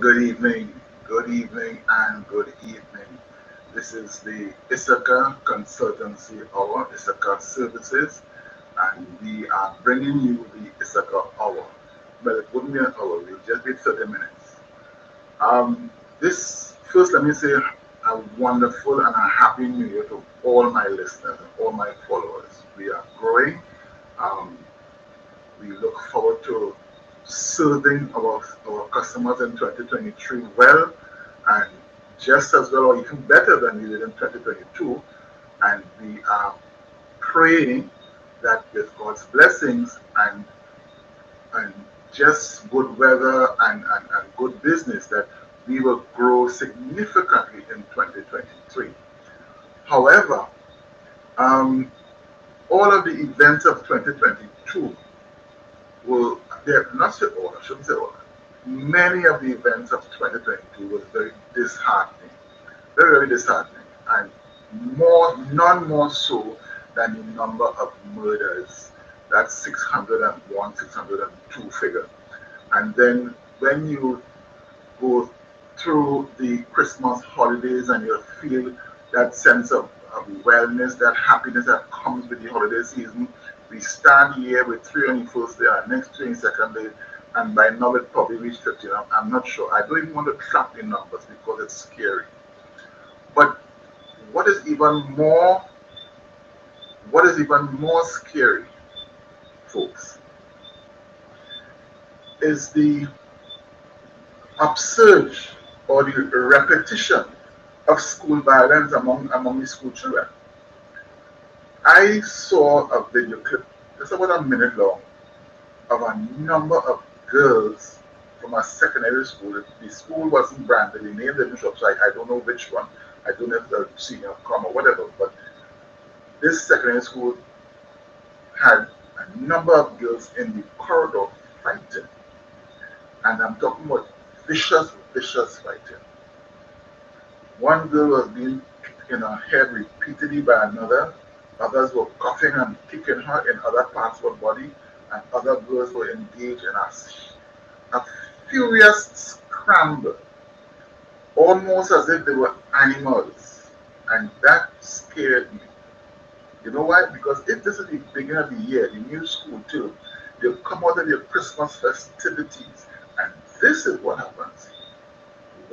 good evening, and good evening. This is the Issachar Consultancy Hour, Issachar Services, and we are bringing you the Issachar Hour. Well, it wouldn't be an hour, it will just be 30 minutes. This first, let me say a wonderful and a happy new year to all my listeners and all my followers. We are growing. Um, we look forward to serving our customers in 2023 well and just as well or even better than we did in 2022. And we are praying that with God's blessings and just good weather and good business that we will grow significantly in 2023. However, um, all of the events of 2022 will, they're not say all, I shouldn't say all. Many of the events of 2022 was very disheartening, very disheartening, and none more so than the number of murders, that 601, 602 figure. And then when you go through the Christmas holidays and you feel that sense of wellness, that happiness that comes with the holiday season. We start the year with 301st day, our next 22nd day, and by now it probably reached 50. I'm not sure. I don't even want to track the numbers because it's scary. But what is even more what is even more scary, folks, is the upsurge or the repetition of school violence among the school children. I saw a video clip, just about a minute long, of a number of girls from a secondary school. The school wasn't branded, the name didn't show up, so I don't know which one. I don't know if the senior com or whatever, but this secondary school had a number of girls in the corridor fighting. And I'm talking about vicious fighting. One girl was being kicked in her head repeatedly by another. Others were cuffing and kicking her in other parts of her body, and other girls were engaged in a furious scramble, almost as if they were animals. And that scared me. You know why? Because if this is the beginning of the year, the new school term, you come out of your Christmas festivities, and this is what happens.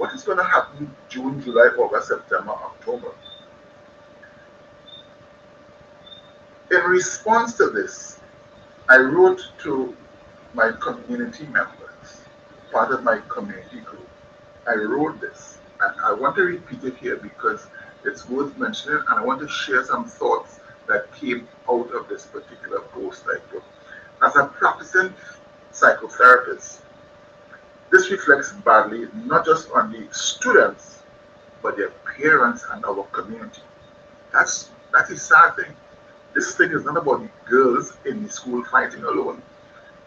What is going to happen June, July, August, September, October? In response to this, I wrote to my community members, part of my community group. I wrote this, and I want to repeat it here because it's worth mentioning, and I want to share some thoughts that came out of this particular post I put. As a practicing psychotherapist, this reflects badly not just on the students, but their parents and our community. That's a sad thing. This thing is not about the girls in the school fighting alone.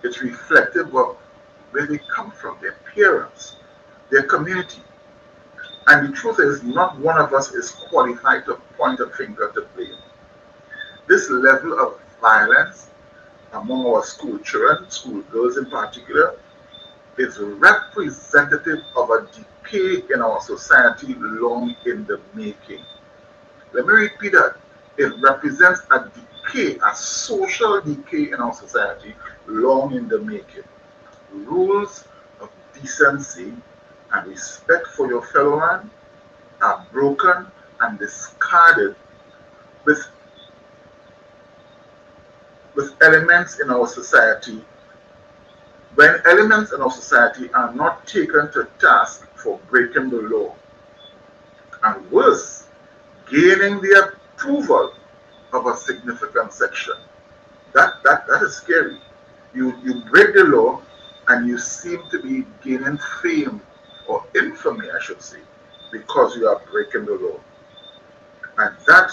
It's reflective of where they come from, their parents, their community. And the truth is, not one of us is qualified to point a finger to blame. This level of violence among our school children, school girls in particular, is representative of a decay in our society long in the making. Let me repeat that. It represents a decay, a social decay in our society long in the making. Rules of decency and respect for your fellow man are broken and discarded with, with elements in our society when elements in our society are not taken to task for breaking the law, and worse, gaining the approval of a significant section. That is scary. You break the law and you seem to be gaining fame or infamy, I should say, because you are breaking the law. And that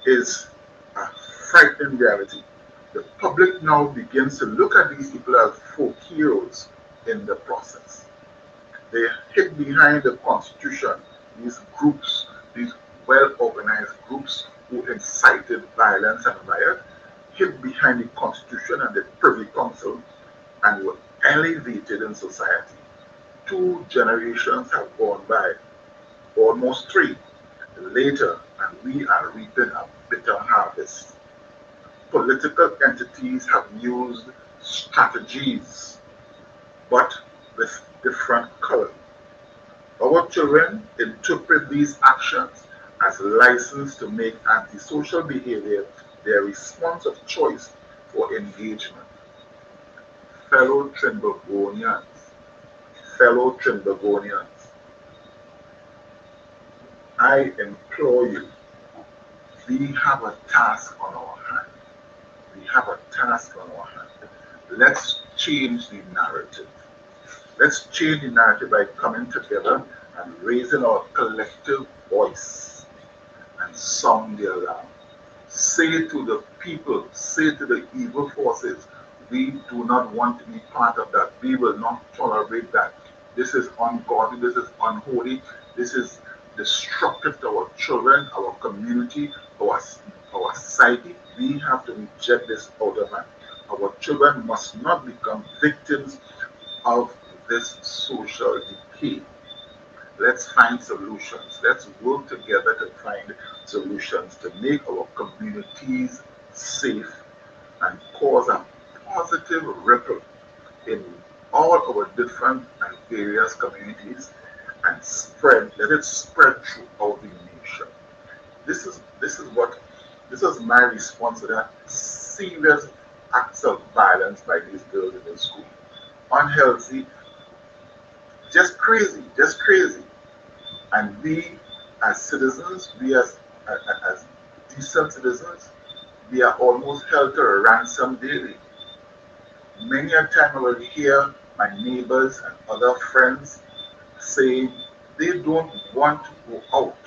is a frightening reality. The public now begins to look at these people as folk heroes in the process. They hid behind the Constitution, these groups, these well organized groups who incited violence and riot, hid behind the Constitution and the Privy Council and were elevated in society 2 generations have gone by, almost 3 later, and we are reaping a bitter harvest. Political entities have used strategies, but with different color. Our children interpret these actions as license to make antisocial behavior their response of choice for engagement. Fellow Trinbagonians, fellow Trinbagonians, I implore you, we have a task on our hand. We have a task on our hand. Let's change the narrative. Let's change the narrative by coming together and raising our collective voice and sound the alarm. Say to the people, say to the evil forces, we do not want to be part of that. We will not tolerate that. This is ungodly, this is unholy, this is destructive to our children, our community, our society. We have to reject this out of hand. Our children must not become victims of this social decay. Let's find solutions. Let's work together to find solutions to make our communities safe and cause a positive ripple in all our different and various communities and spread, let it spread throughout the nation. This is my response to that serious acts of violence by these girls in the school. Unhealthy, just crazy, just crazy. And we as citizens, we as decent citizens, we are almost held to a ransom daily. Many a time I will hear my neighbors and other friends saying they don't want to go out.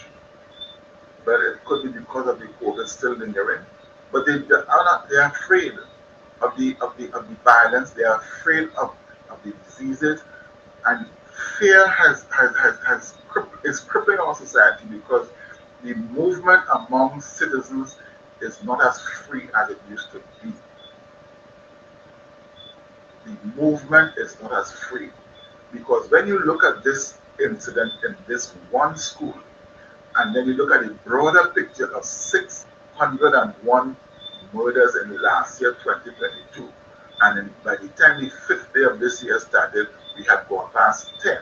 But it could be because of the COVID still lingering. But they are afraid of the violence, they are afraid of the diseases, and fear is crippling our society because the movement among citizens is not as free as it used to be. The movement is not as free because when you look at this incident in this one school, and then you look at the broader picture of 601 murders in the last year, 2022, and by the time the 5th day of this year started, we had gone past 10.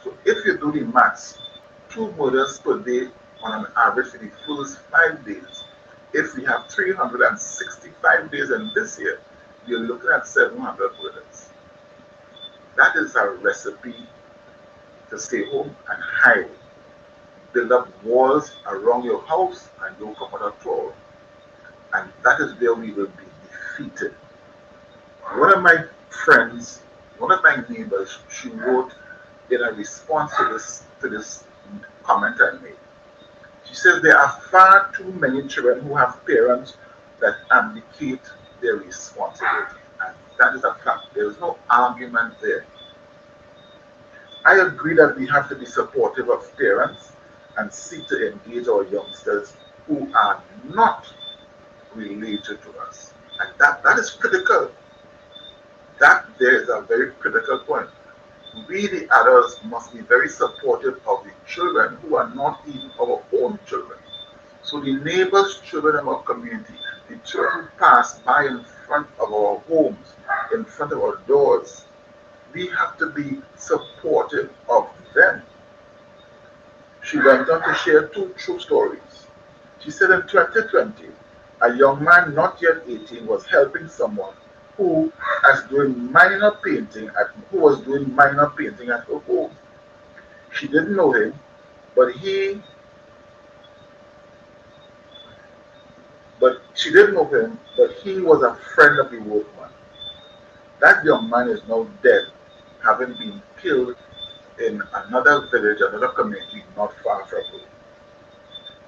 So if you do the maths, 2 murders per day on an average for the first 5 days, if we have 365 days in this year, you're looking at 700 murders. That is a recipe to stay home and hide. Build up walls around your house and don't come out at all. And that is where we will be defeated. One of my friends, one of my neighbors, she wrote in a response to this comment I made. She says there are far too many children who have parents that abdicate their responsibility. And that is a fact. There is no argument there. I agree that we have to be supportive of parents and seek to engage our youngsters who are not related to us. And that is critical. That there is a very critical point. We, the adults, must be very supportive of the children who are not even our own children. So the neighbors' children in our community, the children who pass by in front of our homes, in front of our doors, we have to be supportive of them. She went on to share 2 true stories. She said in 2020, a young man not yet 18 was helping someone who was doing minor painting at her home. She didn't know him, but he was a friend of the workman. That young man is now dead, having been killed in another village, another community not far from her.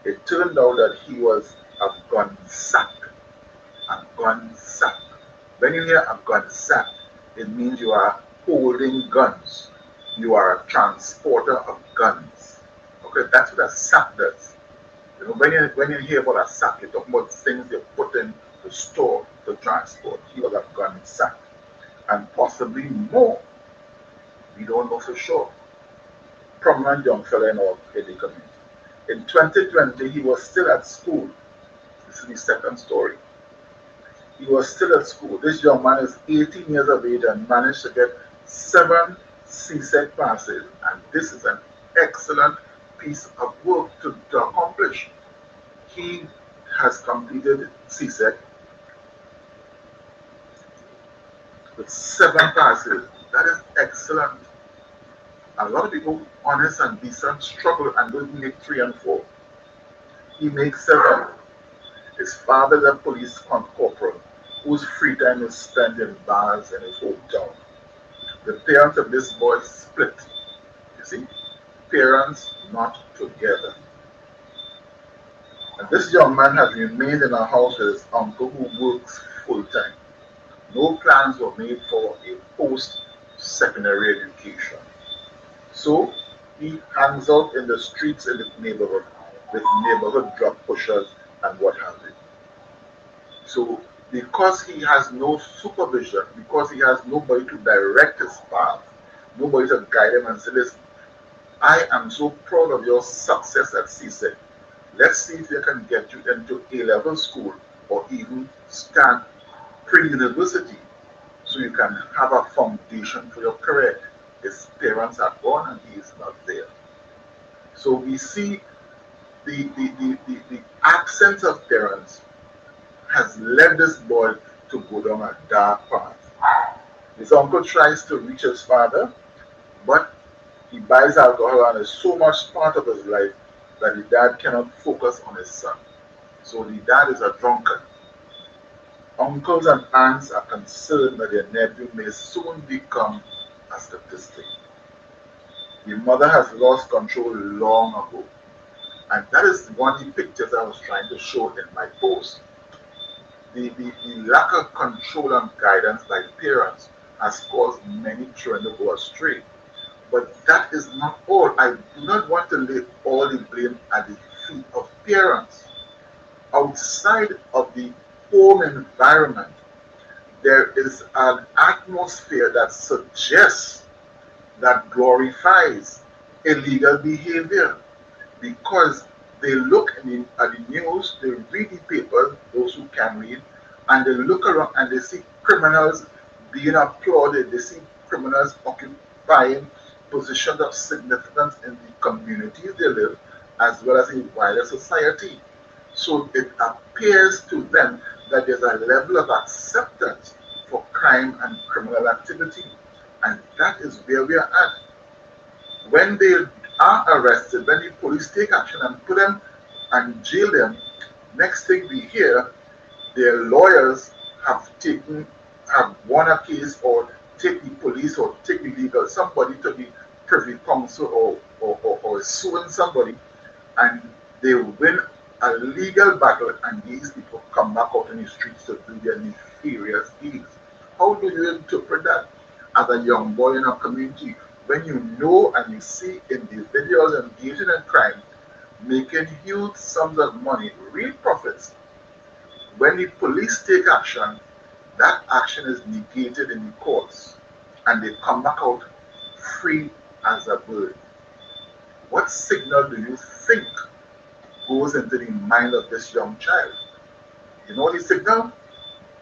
It turned out that he was a gun sack. A gun sack. When you hear a gun sack, it means you are holding guns. You are a transporter of guns. Okay, that's what a sack does. You know, when you hear about a sack, you're talking about things you put in to store, to transport. He was a gun sack. And possibly more. We don't know for sure. Prominent young fella in the community. In 2020, he was still at school. This is the second story. He was still at school. This young man is 18 years of age and managed to get 7 CSEC passes. And this is an excellent piece of work to accomplish. He has completed CSEC with 7 passes. That is excellent. A lot of people, honest and decent, struggle and don't make 3 and 4. He makes 7. His father is a police corporal whose free time is spent in bars in his hometown. The parents of this boy split. You see? Parents not together. And this young man has remained in a house with his uncle who works full time. No plans were made for a post-secondary education. So he hangs out in the streets in the neighborhood with neighborhood drug pushers and what have you. So because he has no supervision, because he has nobody to direct his path, nobody to guide him and say, listen, I am so proud of your success at CSEC. Let's see if we can get you into A-level school or even start pre-university so you can have a foundation for your career. His parents are gone and he is not there. So we see the absence of parents has led this boy to go down a dark path. His uncle tries to reach his father, but he buys alcohol and is so much part of his life that the dad cannot focus on his son. So the dad is a drunkard. Uncles and aunts are concerned that their nephew may soon become a statistic. The mother has lost control long ago. And that is one of the pictures I was trying to show in my post. The lack of control and guidance by parents has caused many children to go astray. But that is not all. I do not want to lay all the blame at the feet of parents. Outside of the home environment, there is an atmosphere that suggests, that glorifies illegal behavior, because they look at the news, they read the paper, those who can read, and they look around and they see criminals being applauded, they see criminals occupying positions of significance in the communities they live, as well as in wider society. So it appears to them that there's a level of acceptance for crime and criminal activity. And that is where we are at. When they are arrested, when the police take action and put them and jail them, next thing we hear, their lawyers have won a case or take the police or take the legal somebody to the privy council or suing somebody, and they win a legal battle, and these people come back out in the streets to do their nefarious deeds. How do you interpret that as a young boy in a community when you know and you see individuals engaging in crime making huge sums of money, real profits? When the police take action, that action is negated in the courts and they come back out free as a bird. What signal do you think goes into the mind of this young child? You know the signal?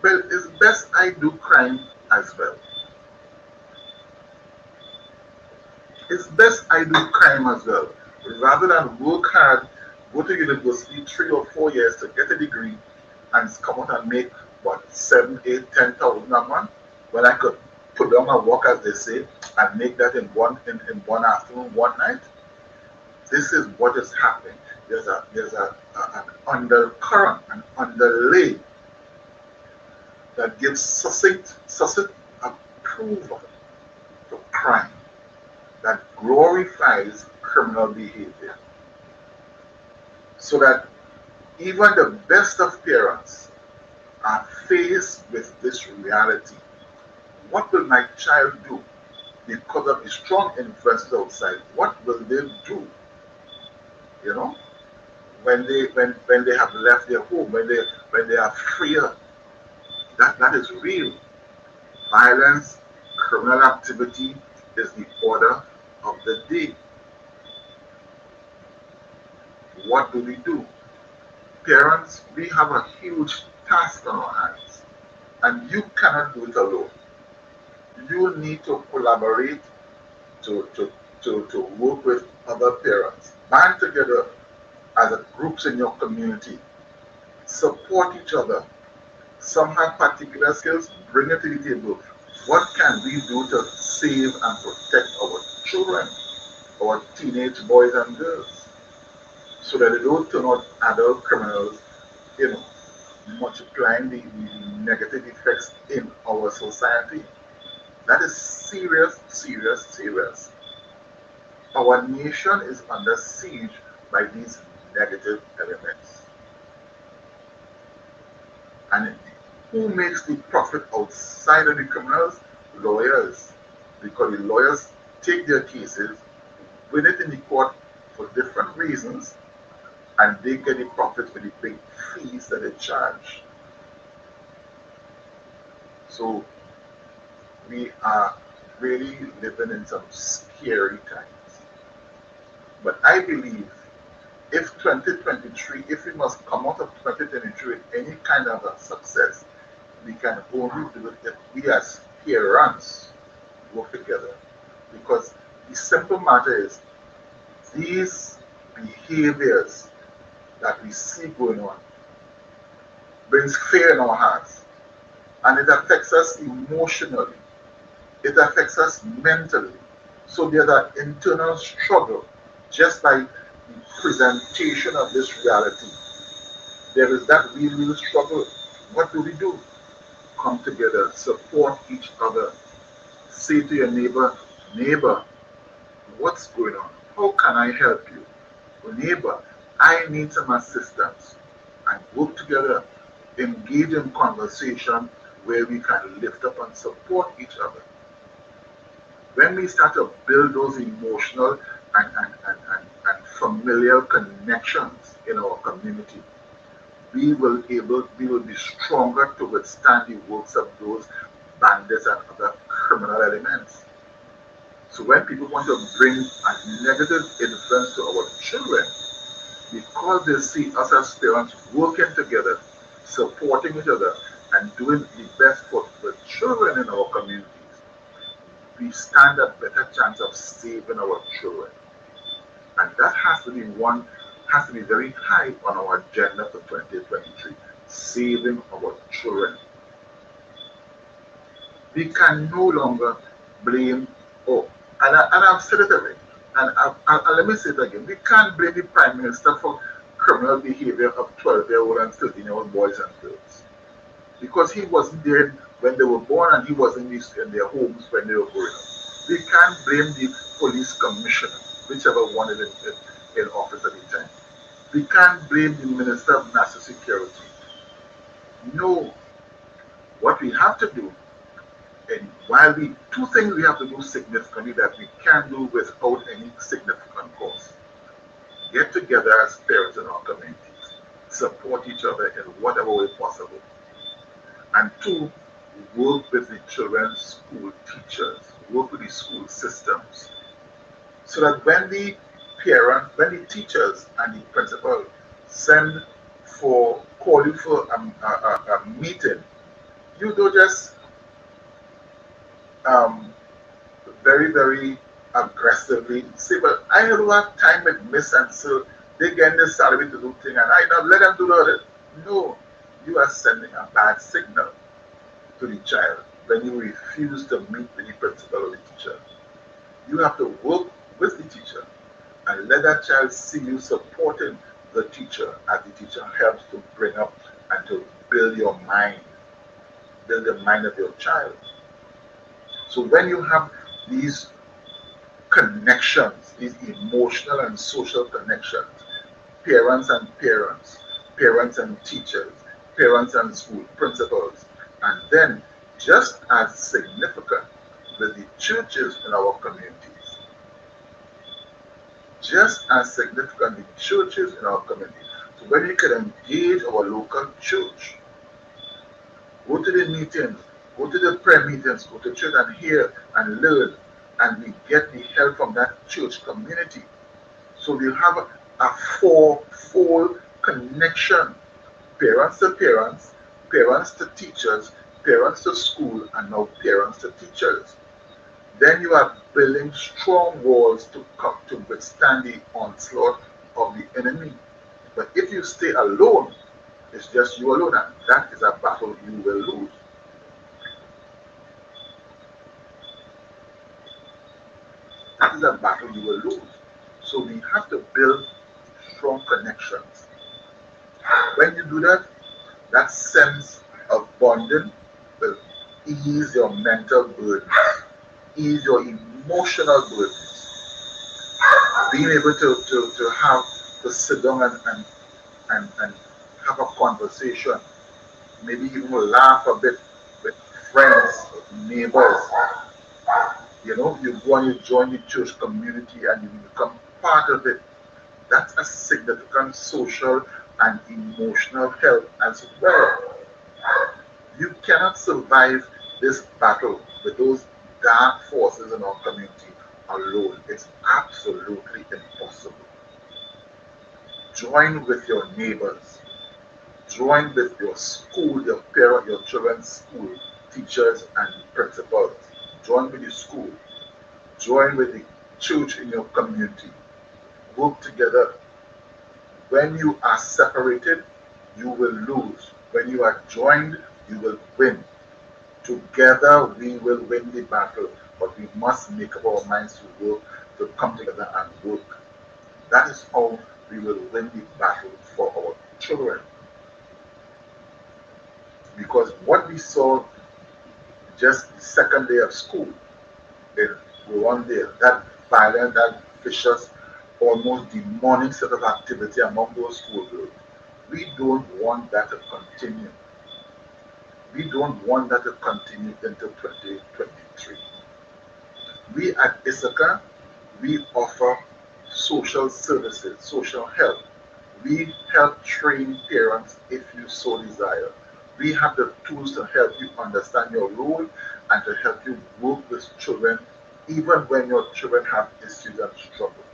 Well, it's best I do crime as well. It's best I do crime as well. Rather than work hard, go to university 3 or 4 years to get a degree and come out and make what, 7, 8, 10,000 a month, when I could put down my work, as they say, and make that in one afternoon, one night. This is what is happening. There's an undercurrent, an underlay that gives succinct approval to crime, that glorifies criminal behavior. So that even the best of parents are faced with this reality. What will my child do because of the strong influences outside? What will they do? You know, when they have left their home, when they are freer, that is real. Violence, criminal activity is the order of the day. What do we do? Parents, we have a huge task on our hands, and you cannot do it alone. You need to collaborate to work with other parents. Band together as a groups in your community. Support each other. Some have particular skills, bring it to the table. What can we do to save and protect our children, our teenage boys and girls, so that they don't turn out adult criminals, you know, multiplying the negative effects in our society? That is serious, serious, serious. Our nation is under siege by these negative elements. And who makes the profit outside of the criminals? Lawyers. Because the lawyers take their cases, win it in the court for different reasons, and they get the profit for the big fees that they charge. So we are really living in some scary times. But I believe if 2023, if we must come out of 2023 with any kind of a success, we can only do it if we as parents work together. Because the simple matter is, these behaviors that we see going on brings fear in our hearts, and it affects us emotionally, it affects us mentally. So there's an internal struggle just by the presentation of this reality. There is that real struggle. What do we do? Come together, support each other. Say to your neighbor, neighbor, what's going on? How can I help you? Well, neighbor, I need some assistance. And work together, engage in conversation where we can lift up and support each other. When we start to build those emotional and familial connections in our community, we will be stronger to withstand the works of those bandits and other criminal elements. So when people want to bring a negative influence to our children, because they see us as parents working together, supporting each other, and doing the best for the children in our communities, we stand a better chance of saving our children. And that has to be very high on our agenda for 2023, saving our children. We can no longer blame, and I've said it already, and let me say it again, we can't blame the Prime Minister for criminal behavior of 12-year-old and 13-year-old boys and girls. Because he wasn't there when they were born, and he wasn't in their homes when they were growing up. We can't blame the police commissioner, whichever one is in office at the time. We can't blame the Minister of National Security. No. What we have to do, and two things we have to do significantly that we can't do without any significant cost. Get together as parents in our communities, support each other in whatever way possible. And two, work with the children's school teachers, work with the school systems, so that when the teachers and the principal call you for a meeting, you don't just very, very aggressively say, but I don't have time with Miss, and so they get the salary to do things, and I not let them do that. No, you are sending a bad signal to the child when you refuse to meet with the principal or the teacher. You have to work with the teacher and let that child see you supporting the teacher as the teacher helps to bring up and to build the mind of your child. So when you have these connections, these emotional and social connections, parents and teachers, parents and school principals, and then just as significant with the churches in our communities. Just as significant the churches in our community. So when we can engage our local church, go to the meetings, go to the prayer meetings, go to church and hear and learn and we get the help from that church community. So we have a four-fold connection: parents to parents, parents to teachers, parents to school, and now parents to teachers. Then you are building strong walls to come to withstand the onslaught of the enemy. But if you stay alone, it's just you alone, and that is a battle you will lose. That is a battle you will lose. So we have to build strong connections. When you do that, that sense of bonding will ease your mental burdens, ease your emotional burdens. Being able to have to sit down and have a conversation, maybe even laugh a bit with friends, neighbors. You know, you go and you join the church community and you become part of it. That's a significant social and emotional help as well. You cannot survive this battle with those dark forces in our community alone. It's absolutely impossible. Join with your neighbors, join with your school, your parent, your children's school, teachers and principals. Join with the school, join with the church in your community. Work together. When you are separated, you will lose. When you are joined, you will win. Together we will win the battle, but we must make up our minds to work, to come together and work. That is how we will win the battle for our children. Because what we saw just the second day of school in Rwanda, that violent, that vicious, almost demonic set of activity among those schoolgirls, we don't want that to continue. We don't want that to continue into 2023. We at Issachar, we offer social services, social help. We help train parents if you so desire. We have the tools to help you understand your role and to help you work with children even when your children have issues and struggles.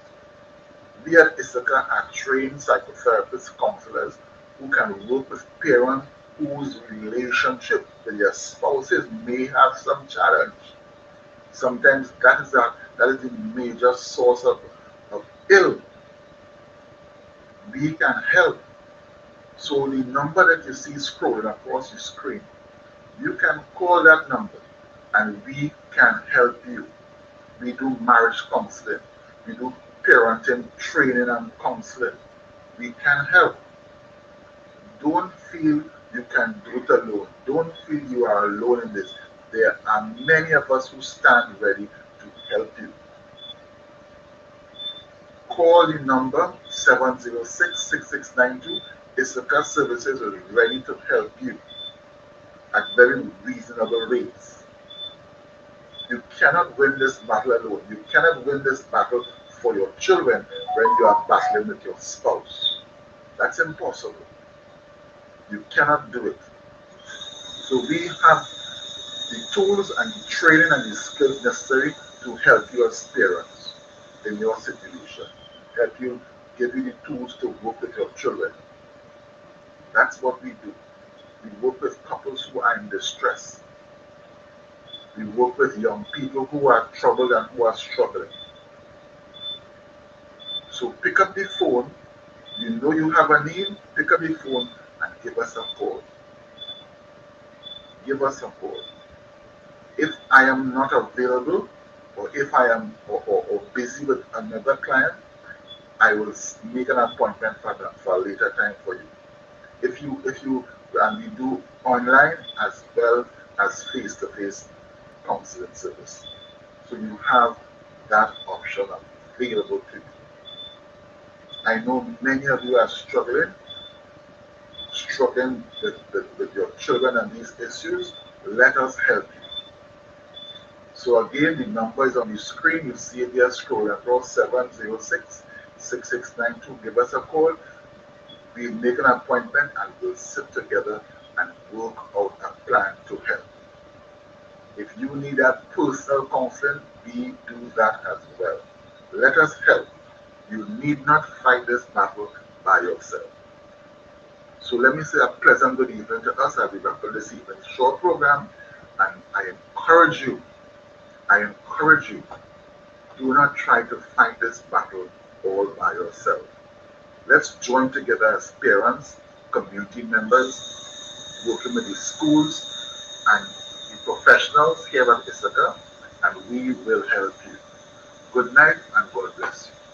We at Issachar are trained psychotherapists, counselors who can work with parents whose relationship with their spouses may have some challenge. Sometimes that is the major source of ill. We can help. So the number that you see scrolling across the screen, you can call that number and we can help you. We do marriage counseling. We do parenting training and counseling. We can help. Don't feel you can do it alone. Don't feel you are alone in this. There are many of us who stand ready to help you. Call the number 706-6692. Issachar Services is ready to help you at very reasonable rates. You cannot win this battle alone. You cannot win this battle for your children when you are battling with your spouse. That's impossible. You cannot do it. So we have the tools and the training and the skills necessary to help you as parents in your situation. Help you, give you the tools to work with your children. That's what we do. We work with couples who are in distress. We work with young people who are troubled and who are struggling. So pick up the phone. You know you have a need, pick up the phone and give us a call. Give us a call. If I am not available, or if I am or busy with another client, I will make an appointment for a later time for you. If you and we do online as well as face-to-face counseling service. So you have that option available to you. I know many of you are struggling with your children and these issues. Let us help you. So again, the number is on the screen. You see it there scrolling across 706-6692. Give us a call. We'll make an appointment and we'll sit together and work out a plan to help. If you need that personal counseling, we do that as well. Let us help. You need not fight this battle by yourself. So let me say a pleasant good evening to us as we wrap up this evening's short program. And I encourage you, do not try to fight this battle all by yourself. Let's join together as parents, community members, working with the schools and the professionals here at Issachar, and we will help you. Good night and God bless you.